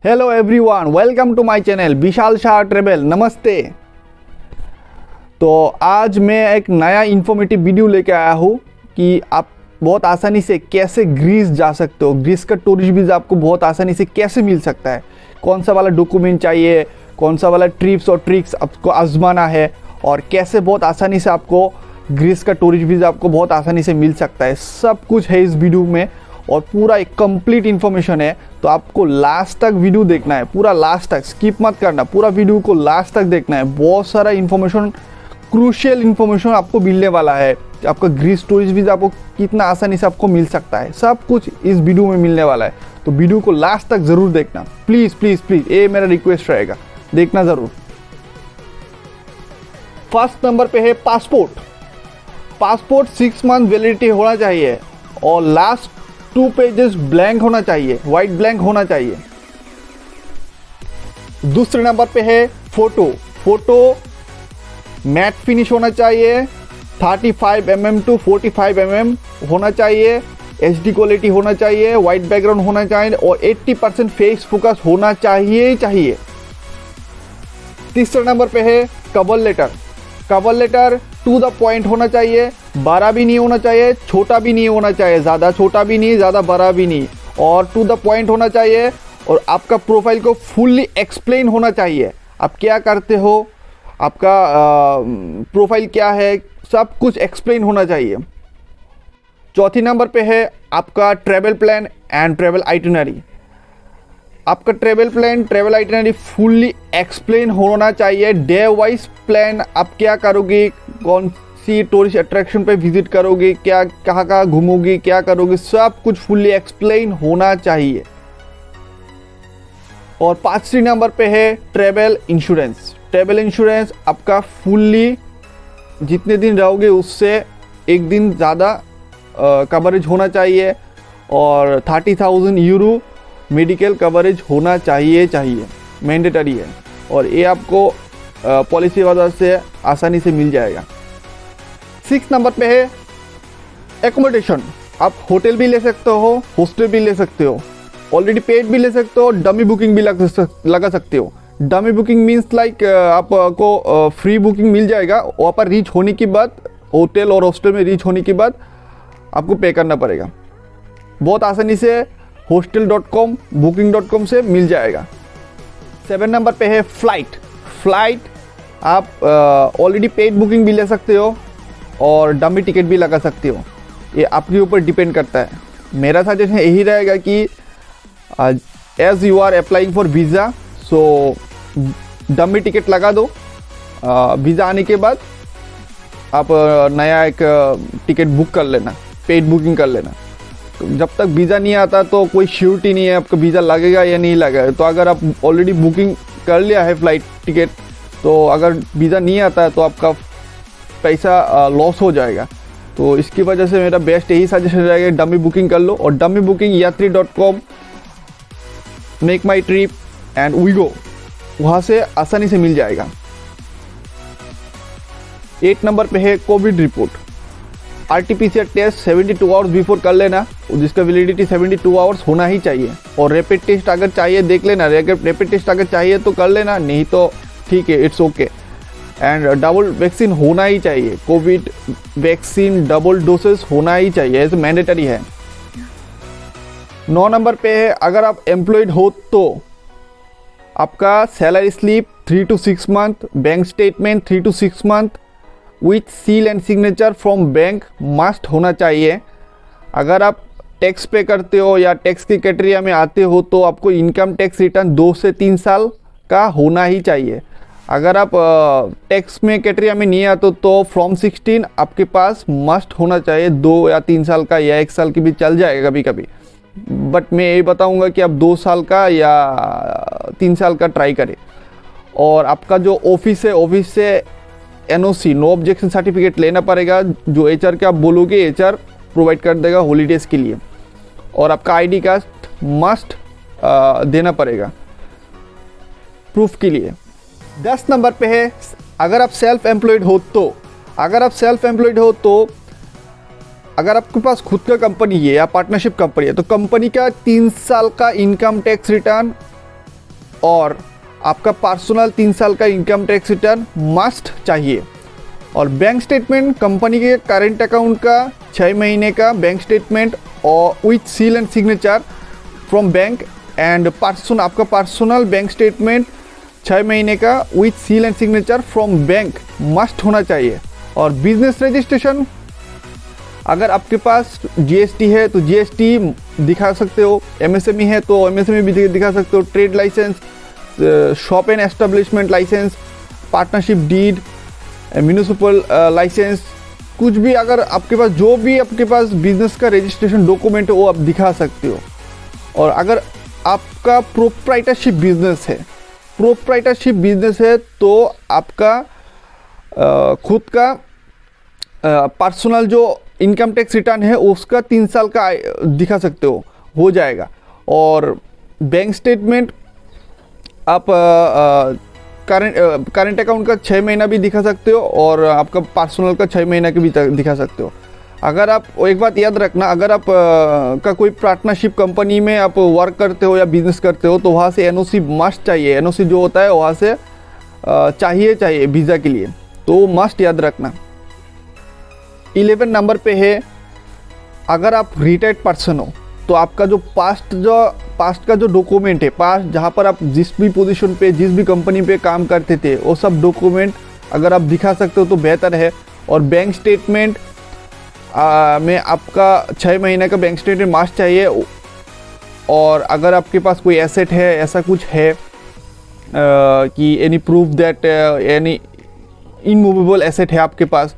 Hello everyone, welcome to my channel Vishal Shah travel. नमस्ते। तो आज मैं एक नया इन्फॉर्मेटिव वीडियो लेके आया हूँ कि आप बहुत आसानी से कैसे ग्रीस जा सकते हो। ग्रीस का टूरिस्ट वीज़ा आपको बहुत आसानी से कैसे मिल सकता है, कौन सा वाला डॉक्यूमेंट चाहिए, कौन सा वाला ट्रिप्स और ट्रिक्स आपको आजमाना है और कैसे बहुत आसानी से आपको ग्रीस का टूरिस्ट वीज़ा आपको बहुत आसानी से मिल सकता है। सब कुछ है इस वीडियो में और पूरा एक कंप्लीट इन्फॉर्मेशन है। तो आपको लास्ट तक वीडियो देखना है, पूरा लास्ट तक, स्किप मत करना, पूरा वीडियो को लास्ट तक देखना है। बहुत सारा इन्फॉर्मेशन, क्रूशियल इन्फॉर्मेशन आपको मिलने वाला है। आपका ग्रीस टूरिस्ट वीज़ा आपको कितना आसानी से आपको मिल सकता है, सब कुछ इस वीडियो में मिलने वाला है। तो वीडियो को लास्ट तक ज़रूर देखना, प्लीज़ प्लीज़ प्लीज़, ये मेरा रिक्वेस्ट रहेगा, देखना ज़रूर। फर्स्ट नंबर पे है पासपोर्ट। पासपोर्ट 6 मंथ वैलिडिटी होना चाहिए और लास्ट 2 पेजेस ब्लैंक होना चाहिए, वाइट ब्लैंक होना चाहिए। दूसरे नंबर पे है फोटो। फोटो मैट फिनिश होना चाहिए, 35 mm टू 45 mm होना चाहिए, HD क्वालिटी होना चाहिए, वाइट बैकग्राउंड होना चाहिए और 80% फेस फोकस होना चाहिए ही चाहिए। तीसरे नंबर पे है cover letter. Cover letter to the point होना चाहिए, बड़ा भी नहीं होना चाहिए, छोटा भी नहीं होना चाहिए, ज़्यादा छोटा भी नहीं, ज़्यादा बड़ा भी नहीं, और टू द पॉइंट होना चाहिए। और आपका प्रोफाइल को फुल्ली एक्सप्लेन होना चाहिए, आप क्या करते हो, आपका प्रोफाइल क्या है, सब कुछ एक्सप्लेन होना चाहिए। चौथी नंबर पे है आपका travel plan and travel itinerary. आपका travel plan, travel itinerary fully explain होना चाहिए। डे वाइज प्लान, आप क्या करोगे, कौन सी टूरिस्ट अट्रैक्शन पे विजिट करोगे, क्या कहाँ कहाँ घूमोगे, क्या करोगे, सब कुछ फुल्ली एक्सप्लेन होना चाहिए। और 5वीं नंबर पे है ट्रैवल इंश्योरेंस। ट्रैवल इंश्योरेंस आपका फुल्ली जितने दिन रहोगे उससे एक दिन ज़्यादा कवरेज होना चाहिए और 30,000 यूरो मेडिकल कवरेज होना चाहिए, मैंडेटरी है और ये आपको पॉलिसी वजह से आसानी से मिल जाएगा। 6 नंबर पे है एकोमोडेशन। आप होटल भी ले सकते हो, हॉस्टल भी ले सकते हो, ऑलरेडी पेड भी ले सकते हो, डमी बुकिंग भी लगा सकते हो। डमी बुकिंग मीन्स लाइक आपको फ्री बुकिंग मिल जाएगा, वहाँ पर रीच होने के बाद, होटल और हॉस्टल में रीच होने के बाद आपको पे करना पड़ेगा। बहुत आसानी से hostel.com, booking.com से मिल जाएगा। 7 नंबर पे है फ्लाइट। फ्लाइट आप ऑलरेडी पेड बुकिंग भी ले सकते हो और डमी टिकट भी लगा सकते हो, ये आपके ऊपर डिपेंड करता है। मेरा सजेशन यही रहेगा कि as you are applying for visa, so dummy ticket लगा दो। वीज़ा आने के बाद आप नया एक टिकट बुक कर लेना, पेड बुकिंग कर लेना। जब तक वीज़ा नहीं आता तो कोई श्योरिटी नहीं है आपका वीज़ा लगेगा या नहीं लगेगा। तो अगर आप ऑलरेडी बुकिंग कर लिया है फ्लाइट टिकट, तो अगर वीज़ा नहीं आता है तो आपका पैसा लॉस हो जाएगा। तो इसकी वजह से मेरा बेस्ट यही सजेशन रहेगा, डमी बुकिंग कर लो। और डमी बुकिंग यात्री.com, make my trip and Wego, वहाँ से आसानी से मिल जाएगा। 8 नंबर पे है covid report. RT-PCR test 72 hours before कर लेना, जिसका वैलिडिटी 72 आवर्स होना ही चाहिए। और रैपिड टेस्ट अगर चाहिए देख लेना, रैपिड टेस्ट अगर चाहिए तो कर लेना, नहीं तो ठीक है, it's okay. And double vaccine होना ही चाहिए, कोविड वैक्सीन डबल डोसेस होना ही चाहिए, ऐसे मैंडेटरी है। 9 नंबर पे है अगर आप एम्प्लॉयड हो तो आपका salary slip 3 to 6 month, bank statement 3 to 6 month with seal and signature from bank must होना चाहिए। अगर आप टैक्स पे करते हो या टैक्स की कैटेगरी में आते हो तो आपको इनकम टैक्स रिटर्न 2 से 3 साल का होना ही चाहिए। अगर आप टैक्स में कैटेगरी में नहीं आते तो फ्रॉम 16 आपके पास मस्ट होना चाहिए, 2 या 3 साल का या 1 साल की भी चल जाएगा कभी कभी, बट मैं यही बताऊंगा कि आप 2 साल का या 3 साल का ट्राई करें। और आपका जो ऑफिस है, ऑफिस से NOC, नो ऑब्जेक्शन सर्टिफिकेट लेना पड़ेगा। जो HR के आप बोलोगे HR प्रोवाइड कर देगा हॉलीडेज़ के लिए। और आपका ID कार्ड मस्ट देना पड़ेगा प्रूफ के लिए। 10 नंबर पे है अगर आप सेल्फ एम्प्लॉयड हो तो, अगर आपके पास खुद का कंपनी है या पार्टनरशिप कंपनी है तो कंपनी का 3 साल का इनकम टैक्स रिटर्न और आपका पर्सनल 3 साल का इनकम टैक्स रिटर्न मस्ट चाहिए। और बैंक स्टेटमेंट, कंपनी के करेंट अकाउंट का 6 महीने का बैंक स्टेटमेंट और with seal and signature from bank and आपका पर्सनल बैंक स्टेटमेंट 6 महीने का with seal and signature from bank must होना चाहिए। और बिजनेस रजिस्ट्रेशन, अगर आपके पास जीएसटी है तो जीएसटी दिखा सकते हो, एमएसएमई है तो एमएसएमई भी दिखा सकते हो, trade licence, shop and establishment licence, partnership deed, municipal licence, कुछ भी अगर आपके पास जो भी आपके पास बिजनेस का रजिस्ट्रेशन डॉक्यूमेंट है वो आप दिखा सकते हो। और अगर आपका प्रोप्राइटरशिप बिजनेस है तो आपका खुद का पर्सनल जो इनकम टैक्स रिटर्न है उसका 3 साल का दिखा सकते हो जाएगा। और बैंक स्टेटमेंट आप करेंट अकाउंट का 6 महीना भी दिखा सकते हो और आपका पर्सनल का 6 महीना के भी दिखा सकते हो। अगर आप एक बात याद रखना, अगर आप का कोई पार्टनरशिप कंपनी में आप वर्क करते हो या बिजनेस करते हो तो वहाँ से एनओसी मस्ट चाहिए। एनओसी जो होता है वहाँ से चाहिए वीज़ा के लिए, तो मस्ट याद रखना। 11 नंबर पे है, अगर आप रिटायर्ड पर्सन हो तो आपका जो पास्ट का जो डॉक्यूमेंट है, पास्ट जहाँ पर आप जिस भी पोजीशन पे जिस भी कंपनी पे काम करते थे वो सब डॉक्यूमेंट अगर आप दिखा सकते हो तो बेहतर है। और बैंक स्टेटमेंट में आपका 6 महीने का बैंक स्टेटमेंट मस्ट चाहिए। और अगर आपके पास कोई एसेट है, ऐसा कुछ है कि any proof that any immovable asset है आपके पास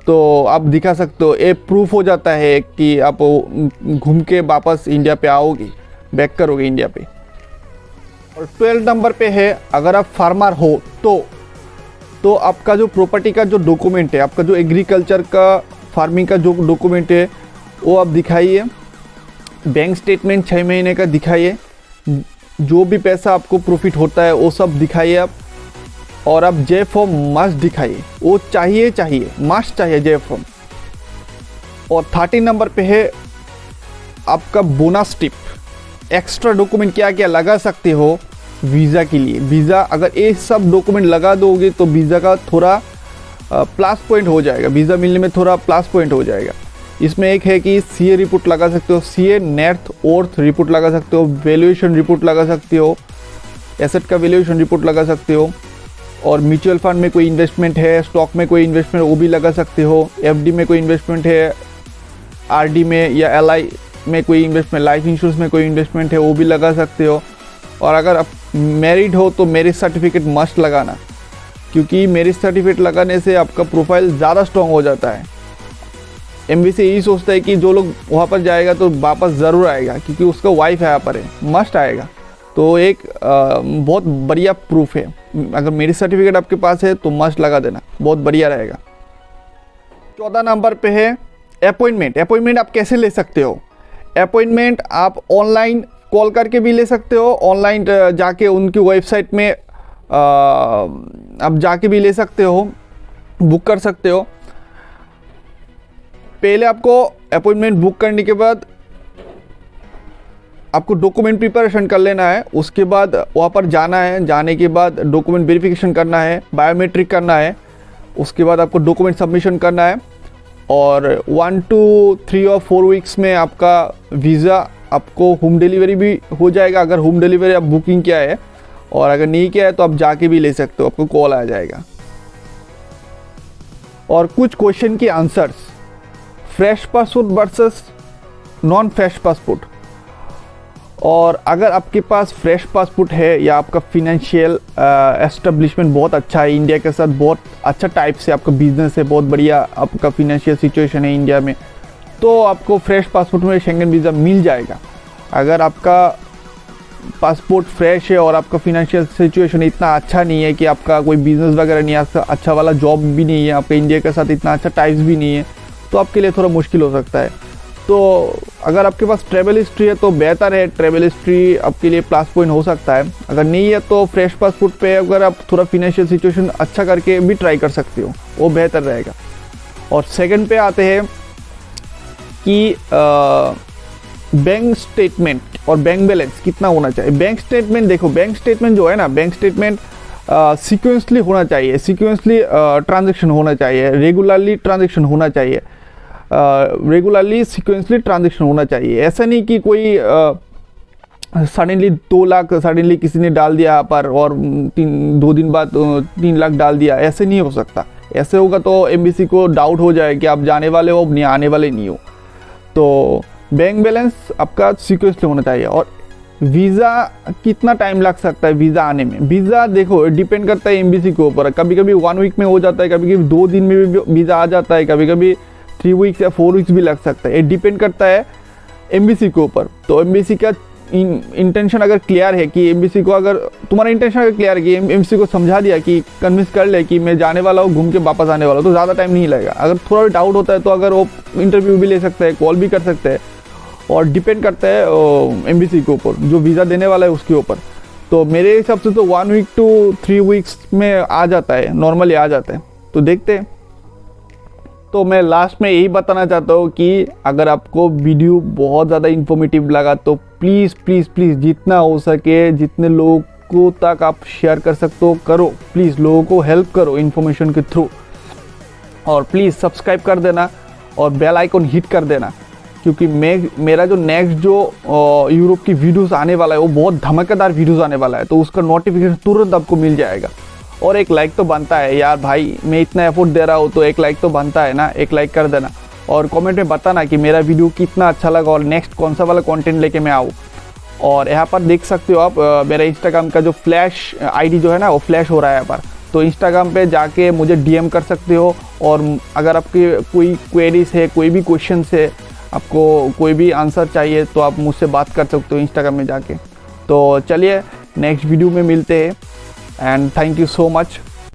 तो आप दिखा सकते हो। ये प्रूफ हो जाता है कि आप घूम के वापस इंडिया पे आओगे, बैक करोगे इंडिया पे। और 12 नंबर पे है, अगर आप फार्मर हो तो आपका जो प्रॉपर्टी का जो डॉक्यूमेंट है, आपका जो एग्रीकल्चर का फार्मिंग का जो डॉक्यूमेंट है वो आप दिखाइए। बैंक स्टेटमेंट 6 महीने का दिखाइए, जो भी पैसा आपको प्रॉफिट होता है वो सब दिखाइए आप। और आप जे फॉर्म मस्ट दिखाइए, वो चाहिए मस्ट चाहिए जे फॉर्म। और 13 नंबर पे है आपका बोनस टिप, एक्स्ट्रा डॉक्यूमेंट क्या क्या लगा सकते हो वीज़ा के लिए। वीज़ा अगर ये सब डॉक्यूमेंट लगा दोगे तो वीज़ा का थोड़ा प्लस पॉइंट हो जाएगा, वीज़ा मिलने में थोड़ा प्लस पॉइंट हो जाएगा। इसमें एक है कि सीए रिपोर्ट लगा सकते हो, सीए नेट वर्थ रिपोर्ट लगा सकते हो, वैल्यूएशन रिपोर्ट लगा सकते हो, एसेट का वैल्यूएशन रिपोर्ट लगा सकते हो। और म्यूचुअल फंड में कोई इन्वेस्टमेंट है, स्टॉक में कोई इन्वेस्टमेंट वो भी लगा सकते हो, एफडी में कोई इन्वेस्टमेंट है, आरडी में या एलआई में कोई इन्वेस्टमेंट, लाइफ इंश्योरेंस में कोई इन्वेस्टमेंट है वो भी लगा सकते हो। और अगर आप मैरिड हो तो मैरिज सर्टिफिकेट मस्ट लगाना, क्योंकि मैरिज सर्टिफिकेट लगाने से आपका प्रोफाइल ज़्यादा स्ट्रॉन्ग हो जाता है। एमबीसी यही सोचता है कि जो लोग वहाँ पर जाएगा तो वापस ज़रूर आएगा, क्योंकि उसका वाइफ यहाँ पर है, मस्ट आएगा। तो एक बहुत बढ़िया प्रूफ है। अगर मैरिज सर्टिफिकेट आपके पास है तो मस्ट लगा देना, बहुत बढ़िया रहेगा। 14 नंबर पे है अपॉइंटमेंट। अपॉइंटमेंट आप कैसे ले सकते हो? अपॉइंटमेंट आप ऑनलाइन कॉल करके भी ले सकते हो, ऑनलाइन जाके उनकी वेबसाइट में आप जाके भी ले सकते हो, बुक कर सकते हो। पहले आपको अपॉइंटमेंट बुक करने के बाद आपको डॉक्यूमेंट प्रिपरेशन कर लेना है, उसके बाद वहाँ पर जाना है, जाने के बाद डॉक्यूमेंट वेरिफिकेशन करना है, बायोमेट्रिक करना है, उसके बाद आपको डॉक्यूमेंट सबमिशन करना है। और 1 to 3 और 4 वीक्स में आपका वीज़ा आपको होम डिलीवरी भी हो जाएगा, अगर होम डिलीवरी आप बुकिंग किया है। और अगर नहीं किया है तो आप जाके भी ले सकते हो, आपको कॉल आ जाएगा। और कुछ क्वेश्चन के answers, fresh passport versus non fresh passport. और अगर आपके पास फ्रेश पासपोर्ट है या आपका फिनेंशियल एस्टेब्लिशमेंट बहुत अच्छा है, इंडिया के साथ बहुत अच्छा टाइप से आपका बिजनेस है, बहुत बढ़िया आपका फिनेंशियल सिचुएशन है इंडिया में, तो आपको फ्रेश पासपोर्ट में शेंगन वीज़ा मिल जाएगा। अगर आपका पासपोर्ट फ्रेश है और आपका फिनेंशियल सिचुएशन इतना अच्छा नहीं है कि आपका कोई बिजनेस वगैरह नहीं है, अच्छा वाला जॉब भी नहीं है, आपका इंडिया के साथ इतना अच्छा टाइप्स भी नहीं है, तो आपके लिए थोड़ा मुश्किल हो सकता है। तो अगर आपके पास ट्रैवल हिस्ट्री है तो बेहतर है, ट्रैवल हिस्ट्री आपके लिए प्लस पॉइंट हो सकता है। अगर नहीं है तो फ्रेश पासपोर्ट पे अगर आप थोड़ा फिनेंशियल सिचुएशन अच्छा करके भी ट्राई कर सकते हो, वो बेहतर रहेगा। और सेकंड पे आते हैं कि बैंक स्टेटमेंट और बैंक बैलेंस कितना होना चाहिए। बैंक स्टेटमेंट देखो, बैंक स्टेटमेंट जो है ना, बैंक स्टेटमेंट सीक्वेंसली होना चाहिए, सीक्वेंसली ट्रांजैक्शन होना चाहिए, रेगुलरली ट्रांजैक्शन होना चाहिए, रेगुलरली सीक्वेंसली ट्रांजैक्शन होना चाहिए। ऐसा नहीं कि कोई सडनली 2 लाख सडनली किसी ने डाल दिया यहाँ पर और 2 दिन बाद 3 लाख डाल दिया, ऐसे नहीं हो सकता। ऐसे होगा तो एमबीसी को डाउट हो जाए कि आप जाने वाले हो, नहीं आने वाले नहीं हो। तो बैंक बैलेंस आपका सीक्वेंसली होना चाहिए। और वीज़ा कितना टाइम लग सकता है वीज़ा आने में? वीज़ा देखो डिपेंड करता है एमबीसी के ऊपर, कभी कभी 1 वीक में हो जाता है, कभी कभी 2 दिन में भी वीज़ा आ जाता है, कभी कभी 3 वीक्स या 4 वीक्स भी लग सकता है। ये डिपेंड करता है एमबीसी के ऊपर। तो एमबीसी का इंटेंशन अगर क्लियर है कि एमबीसी को, अगर तुम्हारा इंटेंशन अगर क्लियर है कि एमबीसी को समझा दिया कि कन्विंस कर ले कि मैं जाने वाला हूँ, घूम के वापस आने वाला हूँ, तो ज़्यादा टाइम नहीं लगेगा। अगर थोड़ा भी डाउट होता है तो अगर वो इंटरव्यू भी ले सकते हैं, कॉल भी कर सकते हैं, और डिपेंड करता है एमबीसी के ऊपर, जो वीज़ा देने वाला है उसके ऊपर। तो मेरे हिसाब से तो 1 वीक टू 3 वीक्स में आ जाता है, नॉर्मली आ जाता है। तो देखते हैं। तो मैं लास्ट में यही बताना चाहता हूँ कि अगर आपको वीडियो बहुत ज़्यादा इन्फॉर्मेटिव लगा तो प्लीज़ प्लीज़ प्लीज़ जितना हो सके, जितने लोगों को तक आप शेयर कर सकते हो करो। प्लीज़ लोगों को हेल्प करो इन्फॉर्मेशन के थ्रू। और प्लीज़ सब्सक्राइब कर देना और बेल आइकन हिट कर देना, क्योंकि मेरा जो नेक्स्ट जो यूरोप की वीडियोस आने वाला है वो बहुत धमाकेदार वीडियोस आने वाला है, तो उसका नोटिफिकेशन तुरंत आपको मिल जाएगा। और एक लाइक तो बनता है यार भाई, मैं इतना एफर्ट दे रहा हूँ तो एक लाइक तो बनता है ना, एक लाइक कर देना। और कमेंट में बताना कि मेरा वीडियो कितना अच्छा लगा और नेक्स्ट कौन सा वाला कंटेंट लेके मैं आऊँ। और यहाँ पर देख सकते हो आप मेरा इंस्टाग्राम का जो फ्लैश आईडी जो है ना, वो फ्लैश हो रहा है यहाँ पर। तो इंस्टाग्राम पे जाके मुझे डीएम कर सकते हो। और अगर आपकी कोई क्वेरीज है, कोई भी क्वेश्चन है, आपको कोई भी आंसर चाहिए, तो आप मुझसे बात कर सकते हो इंस्टाग्राम में जाके। तो चलिए नेक्स्ट वीडियो में मिलते हैं, and thank you so much.